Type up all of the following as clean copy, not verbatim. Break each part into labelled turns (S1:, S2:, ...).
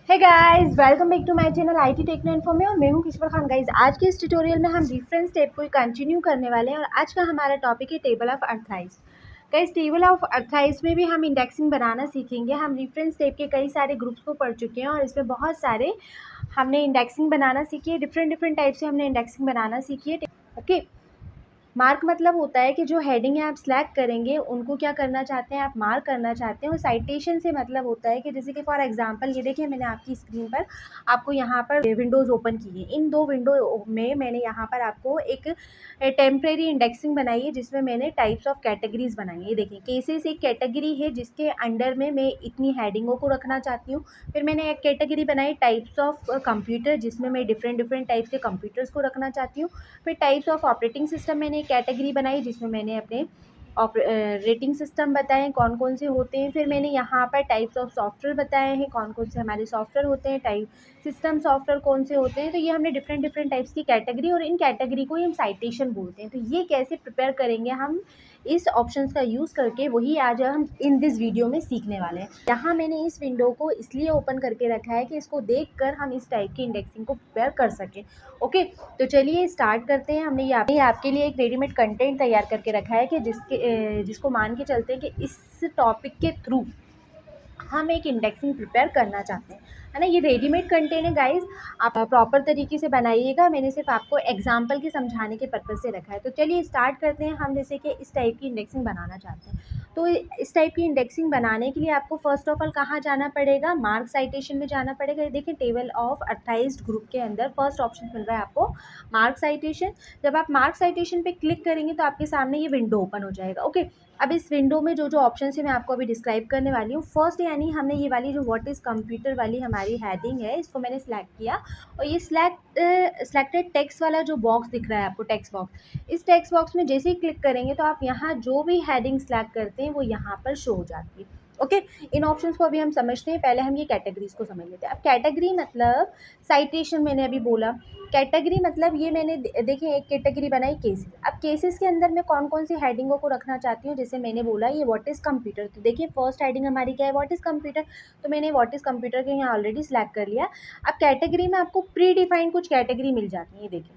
S1: Hey guys, welcome back to my channel IT techno info में और मैं हूं किशोर खान। गाइस, आज के इस ट्यूटोरियल में हम डिफरेंट स्टेप को कंटिन्यू करने वाले हैं और आज का हमारा टॉपिक है table of Earthrise. Guys, table of Earthrise में भी हम इंडेक्सिंग बनाना सीखेंगे। हम डिफरेंट स्टेप के कई सारे ग्रुप्स को पढ़ चुके हैं और इसमें बहुत सारे हमने इंडेक्सिंग बनाना सीखी है। डिफरेंट टाइप से हमने इंडेक्सिंग बनाना सीखी है। ओके, मार्क मतलब होता है कि जो हेडिंग है आप सिलेक्ट करेंगे उनको क्या करना चाहते हैं, आप मार्क करना चाहते हैं। और साइटेशन से मतलब होता है कि जैसे कि फॉर एग्जांपल ये देखिए, मैंने आपकी स्क्रीन पर आपको यहाँ पर विंडोज़ ओपन की है। इन दो विंडो में मैंने यहाँ पर आपको एक टेम्प्रेरी इंडेक्सिंग बनाई है जिसमें मैंने टाइप्स ऑफ कैटेगरीज बनाई है। ये देखिए, केसेस एक कैटेगरी है जिसके अंडर में मैं इतनी हेडिंगों को रखना चाहती हूँ। फिर मैंने एक कैटेगरी बनाई टाइप्स ऑफ कंप्यूटर जिसमें मैं डिफरेंट टाइप्स के कंप्यूटर्स को रखना चाहती हूँ। फिर टाइप्स ऑफ ऑपरेटिंग सिस्टम मैंने एक कैटेगरी बनाई जिसमें मैंने अपने रेटिंग सिस्टम बताए कौन कौन से होते हैं। फिर मैंने यहाँ पर टाइप्स ऑफ सॉफ्टवेयर बताए हैं कौन कौन से हमारे सॉफ्टवेयर होते हैं, टाइप सिस्टम सॉफ्टवेयर कौन से होते हैं। तो ये हमने डिफरेंट टाइप्स की कैटेगरी और इन कैटेगरी को ही हम साइटेशन बोलते हैं। तो ये कैसे प्रिपेयर करेंगे हम इस ऑप्शंस का यूज़ करके, वही आज हम इन दिस वीडियो में सीखने वाले हैं। यहाँ मैंने इस विंडो को इसलिए ओपन करके रखा है कि इसको देखकर हम इस टाइप की इंडेक्सिंग को प्रिपेयर कर सकें। ओके, तो चलिए स्टार्ट करते हैं। हमने ये आपके लिए एक रेडीमेड कंटेंट तैयार करके रखा है कि जिसको मान के चलते हैं कि इस टॉपिक के थ्रू हम एक इंडेक्सिंग प्रिपेयर करना चाहते हैं, है ना। ये रेडीमेड कंटेंट है गाइस, आप प्रॉपर तरीके से बनाइएगा। मैंने सिर्फ आपको एग्जांपल के समझाने के पर्पज़ से रखा है। तो चलिए स्टार्ट करते हैं। हम जैसे कि इस टाइप की इंडेक्सिंग बनाना चाहते हैं, तो इस टाइप की इंडेक्सिंग बनाने के लिए आपको फर्स्ट ऑफ ऑल कहाँ जाना पड़ेगा, मार्क साइटेशन में जाना पड़ेगा। ये देखिए, टेबल ऑफ अर्थराइज्ड ग्रुप के अंदर फर्स्ट ऑप्शन मिल रहा है आपको मार्क साइटेशन। जब आप मार्क साइटेशन पे क्लिक करेंगे तो आपके सामने ये विंडो ओपन हो जाएगा। ओके, अब इस विंडो में जो ऑप्शन है मैं आपको अभी डिस्क्राइब करने वाली हूँ। फर्स्ट यानी हमने ये वाली जो व्हाट इज़ कंप्यूटर वाली हमारी हेडिंग है, इसको मैंने सिलेक्ट किया और ये सिलेक्टेड टेक्स्ट वाला जो बॉक्स दिख रहा है आपको, टेक्स्ट बॉक्स, इस टेक्स्ट बॉक्स में जैसे ही क्लिक करेंगे तो आप यहाँ जो भी हेडिंग सिलेक्ट करते हैं वो यहाँ पर शो हो जाती है। ओके, इन ऑप्शंस को अभी हम समझते हैं। पहले हम ये कैटेगरीज को समझ लेते हैं। अब कैटेगरी मतलब साइटेशन मैंने अभी बोला। कैटेगरी मतलब ये मैंने देखिए एक कैटेगरी बनाई केसेस। अब केसेस के अंदर मैं कौन कौन सी हेडिंगों को रखना चाहती हूँ, जैसे मैंने बोला ये व्हाट इज़ कंप्यूटर। तो देखिए फर्स्ट हेडिंग हमारी क्या है, व्हाट इज़ कंप्यूटर। तो मैंने व्हाट इज़ कंप्यूटर के यहाँ ऑलरेडी सिलेक्ट कर लिया। अब कैटेगरी में आपको प्री डिफाइंड कुछ कैटेगरी मिल जाती है। ये देखिए,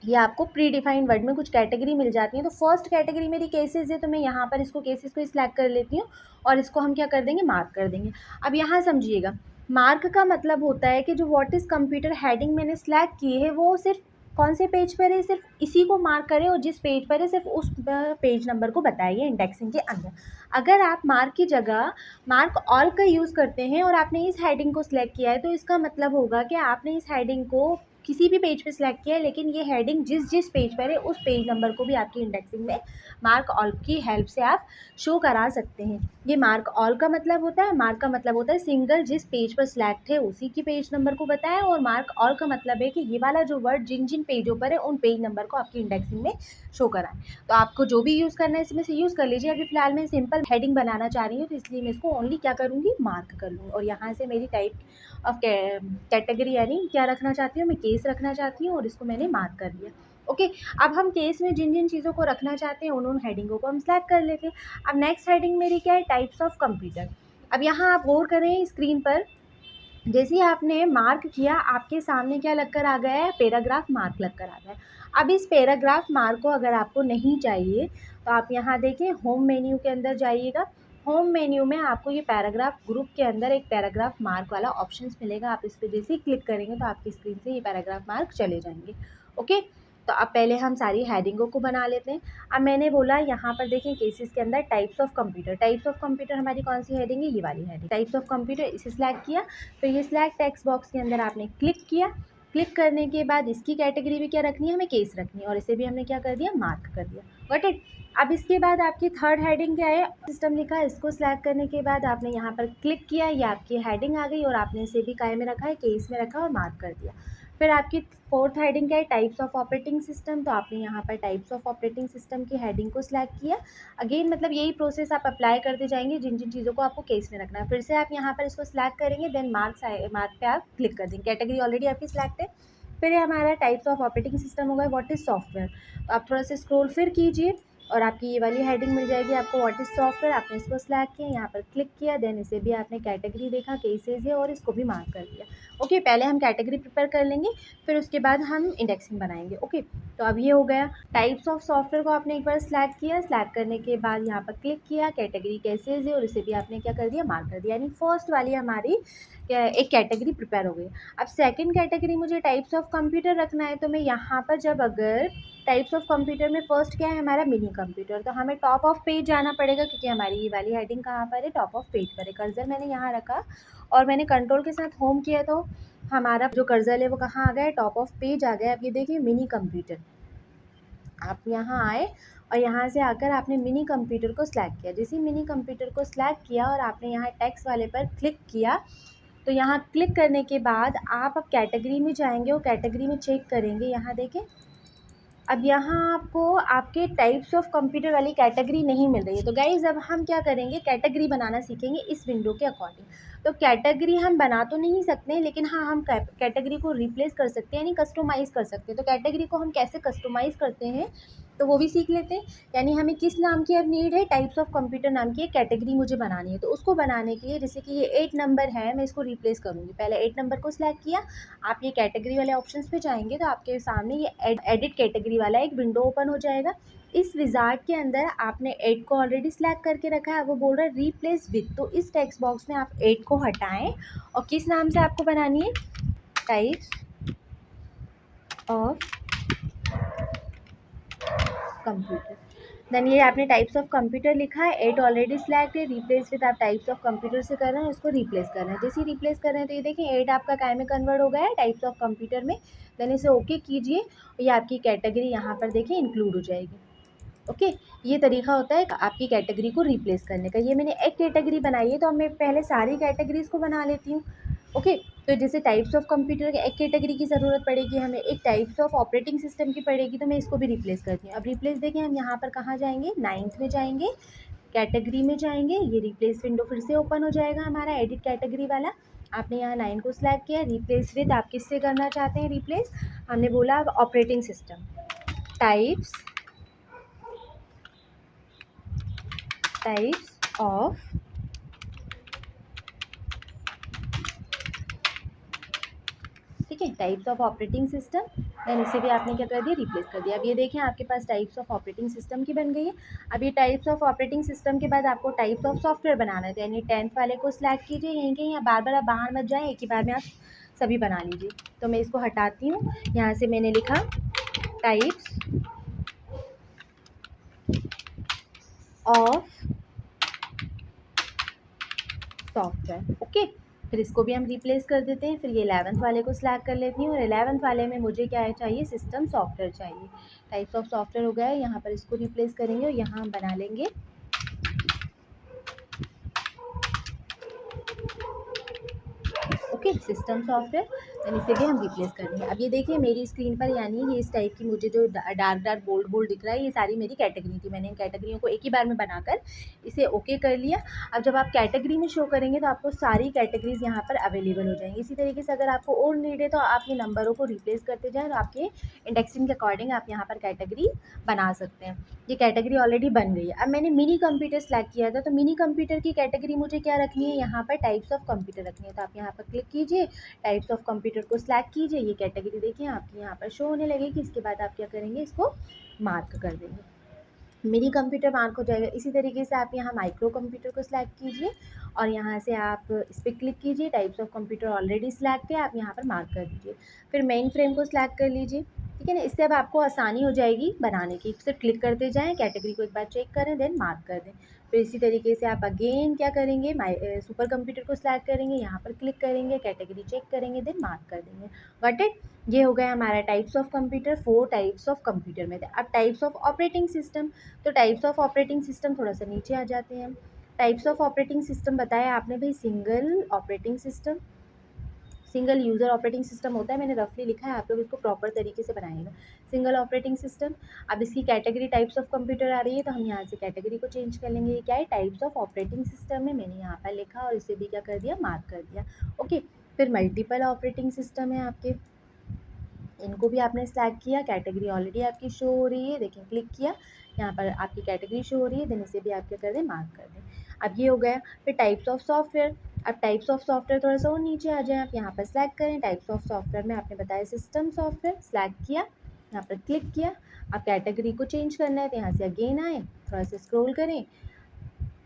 S1: ये आपको प्री डिफाइंड वर्ड में कुछ कैटेगरी मिल जाती है। तो फर्स्ट कैटेगरी मेरी केसेस है, तो मैं यहाँ पर इसको केसेस को सिलेक्ट कर लेती हूँ और इसको हम क्या कर देंगे, मार्क कर देंगे। अब यहाँ समझिएगा, मार्क का मतलब होता है कि जो व्हाट इज़ कंप्यूटर हेडिंग मैंने सेलेक्ट की है वो सिर्फ कौन से पेज पर है, सिर्फ इसी को मार्क करें और जिस पेज पर है सिर्फ उस पेज नंबर को बताइए इंडेक्सिंग के अंदर। अगर आप मार्क की जगह मार्क ऑल का यूज़ करते हैं और आपने इस हेडिंग को सिलेक्ट किया है तो इसका मतलब होगा कि आपने इस हेडिंग को किसी भी पेज पे सिलेक्ट किया है, लेकिन ये हेडिंग जिस पेज पर है उस पेज नंबर को भी आपकी इंडेक्सिंग में मार्क ऑल की हेल्प से आप शो करा सकते हैं। ये मार्क ऑल का मतलब होता है। मार्क का मतलब होता है सिंगल जिस पेज पर सिलेक्ट है उसी की पेज नंबर को बताएं, और मार्क ऑल का मतलब है कि ये वाला जो वर्ड जिन जिन पेजों पर है उन पेज नंबर को आपकी इंडेक्सिंग में शो कराएं। तो आपको जो भी यूज़ करना है इसमें से यूज़ कर लीजिए। अभी फिलहाल मैं सिंपल हेडिंग बनाना चाह रही हूँ तो इसलिए मैं इसको ओनली क्या करूँगी, मार्क कर लूँगी। और यहाँ से मेरी टाइप ऑफ कैटेगरी यानी क्या रखना चाहती हूँ, मैं केस रखना चाहती हूँ और इसको मैंने मार्क कर लिया। ओके, अब हम केस में जिन जिन चीज़ों को रखना चाहते हैं उन हेडिंगों को हम सिलेक्ट कर लेते हैं। अब नेक्स्ट हेडिंग मेरी क्या है, टाइप्स ऑफ कंप्यूटर। अब यहाँ आप गौर करें स्क्रीन पर, जैसे ही आपने मार्क किया आपके सामने क्या लगकर आ गया है, पैराग्राफ मार्क लगकर आ गया है। अब इस पैराग्राफ मार्क को अगर आपको नहीं चाहिए तो आप यहाँ देखें होम मेन्यू के अंदर जाइएगा। होम मेन्यू में आपको ये पैराग्राफ ग्रुप के अंदर एक पैराग्राफ मार्क वाला ऑप्शंस मिलेगा। आप इस पर जैसे ही क्लिक करेंगे तो आपकी स्क्रीन से ये पैराग्राफ मार्क चले जाएंगे। ओके, तो अब पहले हम सारी हेडिंगों को बना लेते हैं। अब मैंने बोला यहाँ पर देखें केसेस के अंदर types of computer. Types of computer हमारी कौन सी हेडिंग है, ये वाली हेडिंग टाइप्स ऑफ कंप्यूटर। इसे सिलेक्ट किया, तो ये सिलेक्ट टेक्स्ट बॉक्स के अंदर आपने क्लिक किया। क्लिक करने के बाद इसकी कैटेगरी भी क्या रखनी है, हमें केस रखनी है, और इसे भी हमने क्या कर दिया, मार्क कर दिया। Got it. अब इसके बाद आपकी थर्ड हेडिंग क्या है, सिस्टम लिखा है। इसको सिलेक्ट करने के बाद आपने यहाँ पर क्लिक किया, ये आपकी हेडिंग आ गई और आपने इसे भी काय में रखा है, केस में रखा और मार्क कर दिया। फिर आपकी फोर्थ हेडिंग क्या है, टाइप्स ऑफ ऑपरेटिंग सिस्टम। तो आपने यहाँ पर टाइप्स ऑफ ऑपरेटिंग सिस्टम की हेडिंग को सिलेक्ट किया। अगेन मतलब यही प्रोसेस आप अप्लाई करते जाएंगे जिन जिन चीज़ों को आपको केस में रखना है। फिर से आप यहाँ पर इसको सिलेक्ट करेंगे, देन मार्क पे आप क्लिक कर देंगे। कैटेगरी ऑलरेडी आपकी सिलेक्ट है। फिर ये हमारा टाइप्स ऑफ ऑपरेटिंग सिस्टम होगा, व्हाट इज़ सॉफ्टवेयर। तो आप थोड़ा सा स्क्रॉल फिर कीजिए। और आपकी ये वाली हेडिंग मिल जाएगी आपको व्हाट इज़ सॉफ्टवेयर। आपने इसको सिलेक्ट किया, यहाँ पर क्लिक किया, देन इसे भी आपने कैटेगरी देखा केसेस है और इसको भी मार्क कर दिया। ओके, पहले हम कैटेगरी प्रिपेयर कर लेंगे, फिर उसके बाद हम इंडेक्सिंग बनाएंगे। ओके, तो अब ये हो गया। टाइप्स ऑफ सॉफ्टवेयर को आपने एक बार सिलेक्ट किया, सिलेक्ट करने के बाद यहाँ पर क्लिक किया, कैटेगरी केसेस है और इसे भी आपने क्या कर दिया, मार्क कर दिया। यानी फर्स्ट वाली हमारी एक कैटेगरी प्रिपेयर हो गई। अब सेकंड कैटेगरी मुझे टाइप्स ऑफ कंप्यूटर रखना है, तो मैं यहाँ पर जब अगर टाइप्स ऑफ कंप्यूटर में फर्स्ट क्या है हमारा मिनी कंप्यूटर, तो हमें टॉप ऑफ पेज जाना पड़ेगा क्योंकि हमारी ये वाली हेडिंग कहाँ पर है, टॉप ऑफ पेज पर है। कर्सर मैंने यहाँ रखा और मैंने कंट्रोल के साथ होम किया, तो हमारा जो कर्सर है वो कहाँ आ गया, टॉप ऑफ पेज आ गया। अब ये देखिए मिनी कंप्यूटर, आप यहाँ आए और यहाँ से आकर आपने मिनी कंप्यूटर को सिलेक्ट किया। जैसे मिनी कंप्यूटर को सिलेक्ट किया और आपने यहाँ टेक्स्ट वाले पर क्लिक किया, तो यहाँ क्लिक करने के बाद आप अब कैटेगरी में जाएंगे और कैटेगरी में चेक करेंगे। यहाँ देखें, अब यहाँ आपको आपके टाइप्स ऑफ कंप्यूटर वाली कैटेगरी नहीं मिल रही है। तो गाइज़ अब हम क्या करेंगे, कैटेगरी बनाना सीखेंगे इस विंडो के अकॉर्डिंग। तो कैटेगरी हम बना तो नहीं सकते हैं, लेकिन हाँ हम कैटेगरी को रिप्लेस कर सकते हैं, यानी कस्टमाइज़ कर सकते हैं। तो कैटेगरी को हम कैसे कस्टमाइज़ करते हैं तो वो भी सीख लेते हैं। यानी हमें किस नाम की अब नीड है, टाइप्स ऑफ कंप्यूटर नाम की एक कैटेगरी मुझे बनानी है। तो उसको बनाने के लिए, जैसे कि ये 8 नंबर है, मैं इसको रिप्लेस करूँगी। पहले 8 नंबर को सिलेक्ट किया, आप ये कैटेगरी वाले ऑप्शंस पे जाएंगे तो आपके सामने ये एडिट कैटेगरी वाला एक विंडो ओपन हो जाएगा। इस विजार्ड के अंदर आपने 8 को ऑलरेडी सिलेक्ट करके रखा है, वो बोल रहा है रिप्लेस विथ। तो इस टेक्स्ट बॉक्स में आप 8 को हटाएं और किस नाम से आपको बनानी है, टाइप्स ऑफ कंप्यूटर। देन ये आपने टाइप्स ऑफ कंप्यूटर लिखा है, 8 ऑलरेडी सिलेक्ट है, रिप्लेस विद आप टाइप्स ऑफ कंप्यूटर से कर रहे हैं, उसको रिप्लेस कर रहे हैं। जैसे ही रिप्लेस कर रहे हैं तो ये देखिए 8 आपका काय में कन्वर्ट हो गया है, टाइप्स ऑफ कंप्यूटर में। देन इसे ओके कीजिए, ये आपकी कैटेगरी यहाँ पर देखिए इंक्लूड हो जाएगी। ओके, ये तरीका होता है आपकी कैटेगरी को रिप्लेस करने का। ये मैंने एक कैटेगरी बनाई है, तो अब मैं पहले सारी कैटेगरीज को बना लेती हूँ। ओके, तो जैसे टाइप्स ऑफ कंप्यूटर के एक कैटेगरी की ज़रूरत पड़ेगी हमें, एक टाइप्स ऑफ ऑपरेटिंग सिस्टम की पड़ेगी, तो मैं इसको भी रिप्लेस करती हूँ। अब रिप्लेस देखें, हम यहाँ पर कहाँ जाएंगे, 9th में जाएंगे, कैटेगरी में जाएंगे, ये रिप्लेस विंडो फिर से ओपन हो जाएगा हमारा एडिट कैटेगरी वाला। आपने यहाँ 9 को सिलेक्ट किया, रिप्लेस विद आप किससे करना चाहते हैं रिप्लेस, हमने बोला ऑपरेटिंग सिस्टम, टाइप्स ऑफ ठीक है, types of operating system. Then इसे भी आपने क्या कर दिया, रिप्लेस कर दिया। अब ये देखें आपके पास टाइप्स ऑफ ऑपरेटिंग सिस्टम की बन गई है। अब ये टाइप्स ऑफ ऑपरेटिंग सिस्टम के बाद आपको टाइप्स ऑफ सॉफ्टवेयर बनाना है, तो यानी 10th वाले को सिलेक्ट कीजिए, यहीं कहीं या बार बार आप बाहर मत जाएँ, एक ही बार में आप सभी बना लीजिए। तो मैं इसको हटाती हूँ, यहाँ से मैंने लिखा टाइप्स ऑफ सॉफ्टवेयर। ओके, फिर इसको भी हम रिप्लेस कर देते हैं। फिर ये 11th वाले को सिलेक्ट कर लेती हूँ और 11th वाले में मुझे क्या है चाहिए, सिस्टम सॉफ्टवेयर चाहिए। टाइप्स ऑफ सॉफ्टवेयर हो गया है, यहाँ पर इसको रिप्लेस करेंगे और यहाँ हम बना लेंगे ओके, सिस्टम सॉफ्टवेयर। देन इसे भी हम रिप्लेस कर देंगे। अब ये देखिए मेरी स्क्रीन पर, यानी ये इस टाइप की मुझे जो डार्क डार्क बोल्ड बोल्ड दिख रहा है, ये सारी मेरी कैटेगरी थी। मैंने इन कैटेगरियों को एक ही बार में बनाकर इसे ओके कर लिया। अब जब आप कैटेगरी में शो करेंगे तो आपको सारी कैटेगरीज यहाँ पर अवेलेबल हो जाएंगी। इसी तरीके से अगर आपको और नीड है तो आप ये नंबरों को रिप्लेस करते जाएँ और आपके इंडेक्सिंग के अकॉर्डिंग आप यहाँ पर कैटेगरी बना सकते हैं। ये कैटेगरी ऑलरेडी बन गई है। अब मैंने मिनी कंप्यूटर सेलेक्ट किया था, तो मिनी कंप्यूटर की कैटेगरी मुझे क्या रखनी है, यहाँ पर टाइप्स ऑफ कंप्यूटर रखनी है। तो आप यहाँ पर क्लिक कीजिए, टाइप्स ऑफ कंप्यूटर को सिलेक्ट कीजिए, ये कैटेगरी देखिए आपकी यहाँ पर शो होने लगेगी। इसके बाद आप क्या करेंगे, इसको मार्क कर देंगे, मिनी कंप्यूटर मार्क हो जाएगा। इसी तरीके से आप यहाँ माइक्रो कंप्यूटर को सिलेक्ट कीजिए और यहाँ से आप इस पर क्लिक कीजिए, types of computer already select है, आप यहाँ पर मार्क कर दीजिए। फिर मेन फ्रेम को सिलेक्ट कर लीजिए, ठीक है ना। इससे अब आपको आसानी हो जाएगी बनाने की, सिर्फ क्लिक करते जाएँ, कैटेगरी को एक बार चेक करें, देन मार्क कर दें। फिर इसी तरीके से आप अगेन क्या करेंगे, सुपर कंप्यूटर को सिलेक्ट करेंगे, यहाँ पर क्लिक करेंगे, कैटेगरी चेक करेंगे, देन मार्क कर देंगे। गॉट इट, ये हो गया हमारा types of computer, 4 types of computer में थे। अब टाइप्स ऑफ ऑपरेटिंग सिस्टम, तो टाइप्स ऑफ ऑपरेटिंग सिस्टम थोड़ा सा नीचे आ जाते हैं। टाइप्स ऑफ ऑपरेटिंग सिस्टम बताया आपने भाई, single operating system, single user operating system होता है, मैंने रफली लिखा है, आप लोग इसको प्रॉपर तरीके से बनाइएगा। सिंगल ऑपरेटिंग सिस्टम, अब इसकी कैटेगरी टाइप्स ऑफ कंप्यूटर आ रही है, तो हम यहाँ से कैटेगरी को चेंज कर लेंगे। ये क्या है, टाइप्स ऑफ ऑपरेटिंग सिस्टम है, मैंने यहाँ पर लिखा और इसे भी क्या कर दिया, मार्क कर दिया। ओके, फिर मल्टीपल ऑपरेटिंग सिस्टम है आपके, इनको भी आपने सिलेक्ट किया, कैटेगरी ऑलरेडी आपकी शो हो रही है, देखें क्लिक किया, यहाँ पर आपकी कैटेगरी शो हो रही है, देन इसे भी आप क्या कर दें, मार्क कर दें। अब ये हो गया। फिर टाइप्स ऑफ सॉफ्टवेयर, अब टाइप्स ऑफ सॉफ्टवेयर थोड़ा सा और नीचे आ जाए, आप यहाँ पर सिलेक्ट करें। टाइप्स ऑफ सॉफ्टवेयर में आपने बताया सिस्टम सॉफ्टवेयर, सिलेक्ट किया, यहाँ पर क्लिक किया। अब कैटेगरी को चेंज करना है तो यहाँ से अगेन आए, थोड़ा सा स्क्रॉल करें,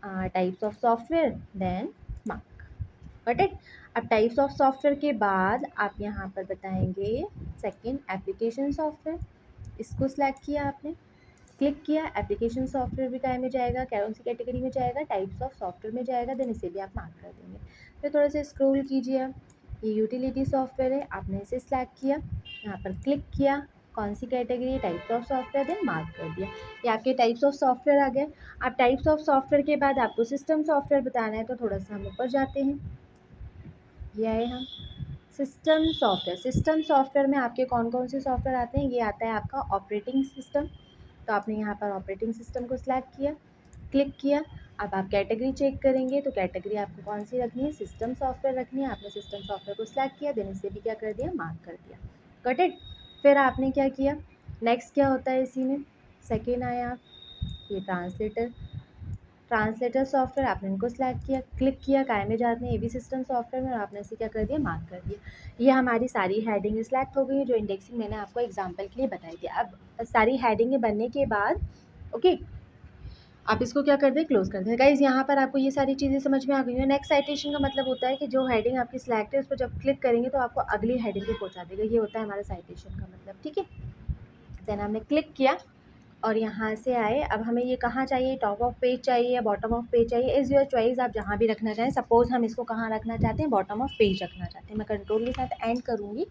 S1: types of software, then mark, got it. अब टाइप्स ऑफ सॉफ्टवेयर के बाद आप यहाँ पर बताएंगे सेकंड एप्लीकेशन सॉफ्टवेयर, इसको सिलेक्ट किया आपने, क्लिक किया, एप्लीकेशन सॉफ्टवेयर भी काय में जाएगा, कौन सी कैटेगरी में जाएगा, टाइप्स ऑफ सॉफ्टवेयर में जाएगा, देन इसे भी आप मार्क कर देंगे। फिर थोड़ा सा स्क्रॉल कीजिए, आप ये यूटिलिटी सॉफ्टवेयर है, आपने इसे सिलेक्ट किया, यहाँ पर क्लिक किया, कौन सी category, types of software, then mark कर दिया। ये आपके टाइप्स ऑफ सॉफ्टवेयर आ गए। अब टाइप्स ऑफ सॉफ्टवेयर के बाद आपको सिस्टम सॉफ्टवेयर बताना है, तो थोड़ा सा हम ऊपर जाते हैं, ये आए हम सिस्टम सॉफ्टवेयर। सिस्टम सॉफ्टवेयर में आपके कौन कौन से सॉफ्टवेयर आते हैं, ये आता है आपका ऑपरेटिंग सिस्टम, तो आपने यहाँ पर ऑपरेटिंग सिस्टम को सिलेक्ट किया, क्लिक किया। अब आप कैटेगरी चेक करेंगे तो कैटेगरी आपको कौन सी रखनी है, सिस्टम सॉफ्टवेयर रखनी है, आपने सिस्टम सॉफ्टवेयर को सिलेक्ट किया, देन इसे भी क्या कर दिया, मार्क कर दिया, गॉट इट। फिर आपने क्या किया, नेक्स्ट क्या होता है इसी में, सेकेंड आया आप ये ट्रांसलेटर सॉफ्टवेयर, आपने इनको सिलेक्ट किया, क्लिक किया, काय में जाते हैं, ये भी सिस्टम सॉफ्टवेयर में, और आपने इसे क्या कर दिया, मार्क कर दिया। ये हमारी सारी हेडिंग सिलेक्ट हो गई है जो इंडेक्सिंग मैंने आपको एग्जांपल के लिए बताई थी। अब सारी हेडिंगें बनने के बाद ओके, आप इसको क्या कर दें, क्लोज कर दें। गाइज़ यहाँ पर आपको ये सारी चीज़ें समझ में आ गई हैं। नेक्स्ट साइटेशन का मतलब होता है कि जो हेडिंग आपकी सिलेक्ट है उस पर जब क्लिक करेंगे तो आपको अगली हेडिंग पे पहुँचा देगा, ये होता है हमारा साइटेशन का मतलब, ठीक है। देन हमने क्लिक किया और यहाँ से आए, अब हमें ये कहाँ चाहिए, टॉप ऑफ पेज चाहिए या बॉटम ऑफ पेज चाहिए, इज़ योर चॉइस, आप जहाँ भी रखना चाहें। सपोज़ हम इसको कहाँ रखना चाहते हैं, बॉटम ऑफ पेज रखना चाहते हैं। मैं कंट्रोल के साथ एंड करूँगी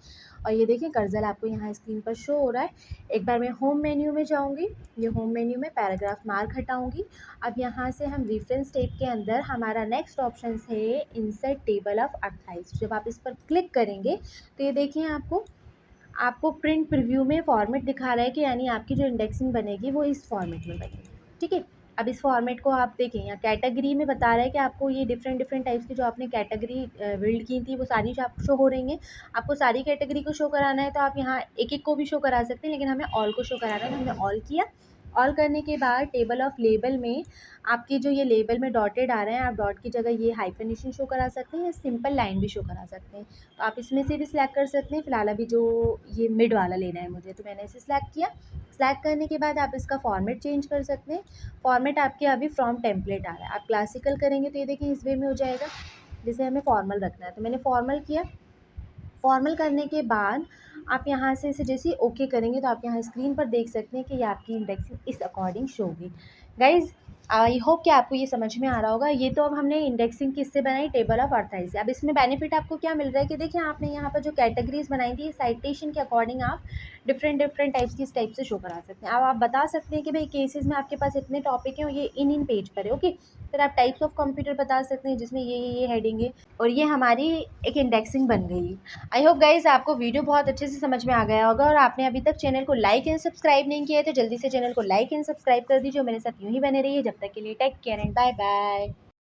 S1: और ये देखिए कर्सर आपको यहाँ स्क्रीन पर शो हो रहा है। एक बार मैं होम मेन्यू में जाऊँगी, ये होम मेन्यू में पैराग्राफ मार्क हटाऊँगी। अब यहाँ से हम रेफरेंस टेब के अंदर हमारा नेक्स्ट ऑप्शन है इंसर्ट टेबल ऑफ अर्थाइज। जब आप इस पर क्लिक करेंगे तो ये देखिए आपको प्रिंट प्रीव्यू में फॉर्मेट दिखा रहा है कि यानी आपकी जो इंडेक्सिंग बनेगी वो इस फॉर्मेट में बनेगी, ठीक है। अब इस फॉर्मेट को आप देखें, यहाँ कैटेगरी में बता रहा है कि आपको ये डिफरेंट डिफरेंट टाइप्स की जो आपने कैटेगरी बिल्ड की थी वो सारी आपको शो हो रही हैं। आपको सारी कैटेगरी को शो कराना है तो आप यहाँ एक एक को भी शो करा सकते हैं, लेकिन हमें ऑल को शो कराना है तो हमने ऑल किया। ऑल करने के बाद टेबल ऑफ लेबल में आपकी जो ये लेबल में डॉटेड आ रहे हैं, आप डॉट की जगह ये हाइफनेशन शो करा सकते हैं या सिंपल लाइन भी शो करा सकते हैं, तो आप इसमें से भी सिलेक्ट कर सकते हैं। फिलहाल अभी जो ये मिड वाला लेना है मुझे, तो मैंने इसे सिलेक्ट किया। सिलेक्ट करने के बाद आप इसका फॉर्मेट चेंज कर सकते हैं। फॉर्मेट आपके अभी फ्रॉम टेम्पलेट आ रहा है, आप क्लासिकल करेंगे तो ये देखिए इस वे में हो जाएगा, जैसे हमें फॉर्मल रखना है तो मैंने फॉर्मल किया। फॉर्मल करने के बाद आप यहाँ से इसे जैसे ही ओके करेंगे तो आप यहाँ स्क्रीन पर देख सकते हैं कि ये आपकी इंडेक्सिंग इस अकॉर्डिंग शो होगी। गाइज़ आई होप कि आपको ये समझ में आ रहा होगा। ये तो अब हमने इंडेक्सिंग किससे बनाई, टेबल ऑफ अर्थाइज से। अब इसमें बेनिफिट आपको क्या मिल रहा है कि देखिए आपने यहाँ पर जो कैटेगरीज बनाई थी साइटेशन के अकॉर्डिंग आप डिफरेंट डिफरेंट टाइप्स की इस टाइप से शो करा सकते हैं। अब आप बता सकते हैं कि भाई केसेस में आपके पास इतने टॉपिक हैं और ये इन पेज पर है, ओके। फिर आप टाइप्स ऑफ कंप्यूटर बता सकते हैं जिसमें ये हेडिंग है, और ये हमारी एक इंडेक्सिंग बन गई। आई होप गाइज आपको वीडियो बहुत अच्छे से समझ में आ गया होगा, और आपने अभी तक चैनल को लाइक एंड सब्सक्राइब नहीं किया है तो जल्दी से चैनल को लाइक एंड सब्सक्राइब कर दीजिए। मेरे साथ यूं ही बने रहिए, जब तक के लिए take care and bye bye.